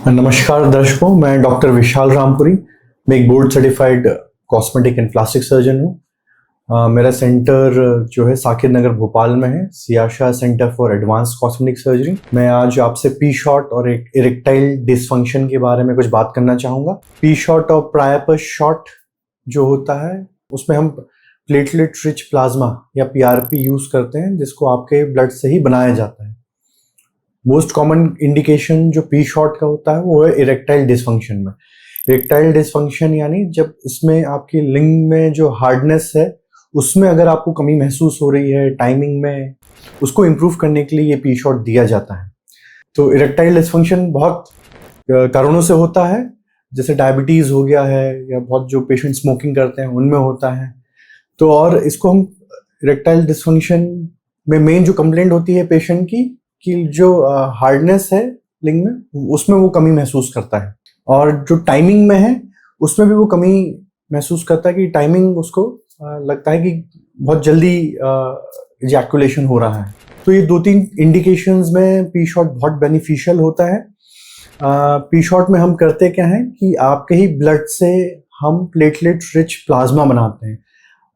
नमस्कार दर्शकों, मैं डॉक्टर विशाल रामपुरी। मैं एक board certified cosmetic and plastic surgeon हूँ। मेरा सेंटर जो है साकिर नगर भोपाल में है, Siyasha centre for advance cosmetic surgery. मैं आज आपसे पी शॉर्ट और एक इरेक्टाइल डिसफंक्शन के बारे में कुछ बात करना चाहूँगा। पी शॉर्ट और प्रायपस शॉर्ट जो होता है उसमें हम प्लेटलेट रिच प्लाज्मा या पीआरपी यूज़ करते हैं, जिसको आपके ब्लड से ही बनाया जाता है। मोस्ट कॉमन इंडिकेशन जो पी शॉर्ट का होता है वो है इरेक्टाइल डिसफंक्शन में। इरेक्टाइल डिसफंक्शन यानी जब इसमें आपकी लिंग में जो हार्डनेस है उसमें अगर आपको कमी महसूस हो रही है टाइमिंग में, उसको इम्प्रूव करने के लिए ये पी शॉर्ट दिया जाता है। तो इरेक्टाइल डिसफंक्शन बहुत कारणों से होता है, जैसे डायबिटीज़ हो गया है या बहुत जो पेशेंट स्मोकिंग करते हैं उनमें होता है। तो और इसको हम इरेक्टाइल डिसफंक्शन में मेन जो कंप्लेंट होती है पेशेंट की कि जो हार्डनेस है लिंग में उसमें वो कमी महसूस करता है, और जो टाइमिंग में है उसमें भी वो कमी महसूस करता है कि टाइमिंग उसको लगता है कि बहुत जल्दी इजैकुलेशन हो रहा है। तो ये 2-3 इंडिकेशंस में पी शॉर्ट बहुत बेनिफिशियल होता है। पी शॉर्ट में हम करते क्या है कि आपके ही ब्लड से हम प्लेटलेट रिच प्लाज्मा बनाते हैं।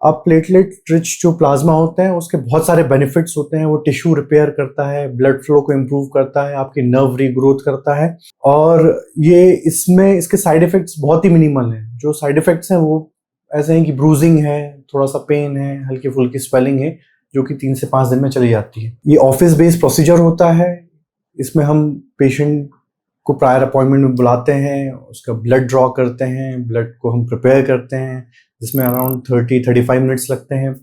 अब प्लेटलेट रिच जो प्लाज्मा होता है उसके बहुत सारे बेनिफिट्स होते हैं। वो टिश्यू रिपेयर करता है, ब्लड फ्लो को इम्प्रूव करता है, आपकी नर्व रीग्रोथ करता है, और ये इसमें इसके साइड इफेक्ट्स बहुत ही मिनिमल हैं। जो साइड इफेक्ट्स हैं वो ऐसे हैं कि ब्रूजिंग है, थोड़ा सा पेन है, हल्की फुल्की स्वेलिंग है, जो कि 3 से 5 दिन में चली जाती है। ये ऑफिस बेस्ड प्रोसीजर होता है। इसमें हम पेशेंट को प्रायर अपॉइंटमेंट में बुलाते हैं, उसका ब्लड ड्रॉ करते हैं, ब्लड को हम प्रिपेयर करते हैं, जिसमें अराउंड 30-35 मिनट्स लगते हैं।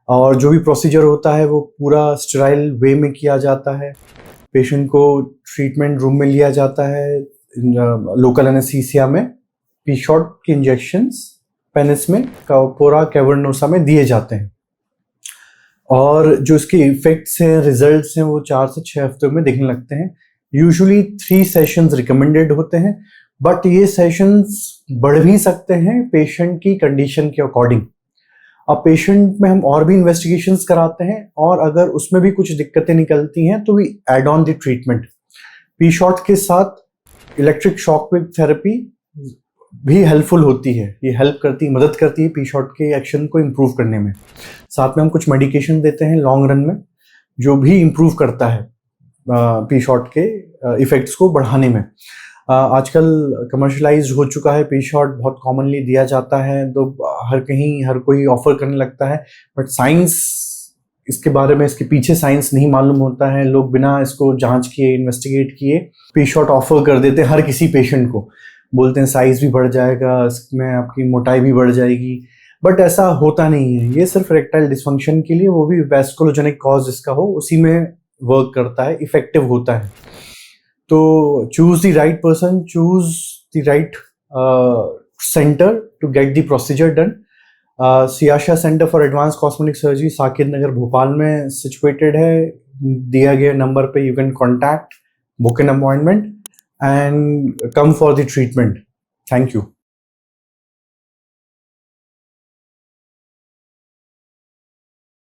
और जो भी प्रोसीजर होता है वो पूरा स्टेराइल वे में किया जाता है। पेशेंट को ट्रीटमेंट रूम में लिया जाता है, लोकल एनेस्थीसिया में पी शॉर्ट के इंजेक्शंस पेनिस में कॉर्पोरा कैवर्नोसा में दिए जाते हैं। और जो इसके इफेक्ट्स हैं, रिजल्ट्स हैं, वो 4 से 6 हफ्तों में दिखने लगते हैं। यूजुअली 3 सेशंस रिकमेंडेड होते हैं, बट ये सेशंस बढ़ भी सकते हैं पेशेंट की कंडीशन के अकॉर्डिंग। अब पेशेंट में हम और भी इन्वेस्टिगेशंस कराते हैं, और अगर उसमें भी कुछ दिक्कतें निकलती हैं तो we add on the treatment. P shot के साथ इलेक्ट्रिक शॉक वेव थेरेपी भी हेल्पफुल होती है। ये हेल्प करती, मदद करती है पी शॉर्ट के एक्शन को इम्प्रूव करने में। साथ में हम कुछ मेडिकेशन देते हैं लॉन्ग रन में, जो भी इम्प्रूव करता है पी शॉर्ट के इफेक्ट्स को बढ़ाने में। आजकल कमर्शलाइज हो चुका है, पी शॉर्ट बहुत कॉमनली दिया जाता है, तो हर कहीं हर कोई ऑफर करने लगता है, बट साइंस इसके बारे में, इसके पीछे साइंस नहीं मालूम होता है। लोग बिना इसको जांच किए, इन्वेस्टिगेट किए पी शॉर्ट ऑफर कर देते हैं हर किसी पेशेंट को। बोलते हैं साइज भी बढ़ जाएगा, इसमें आपकी मोटाई भी बढ़ जाएगी, बट ऐसा होता नहीं है। ये सिर्फ इरेक्टाइल डिसफंक्शन के लिए, वो भी वैस्कुलोजेनिक कॉज इसका हो, उसी में वर्क करता है, इफेक्टिव होता है। तो choose the right person, choose the right center to get the procedure done. Siyasha centre for advance cosmetic surgery Shakir Nagar Bhopal में सिचुएटेड है। दिया गया नंबर पे you can contact, book an appointment and come for the treatment. Thank you.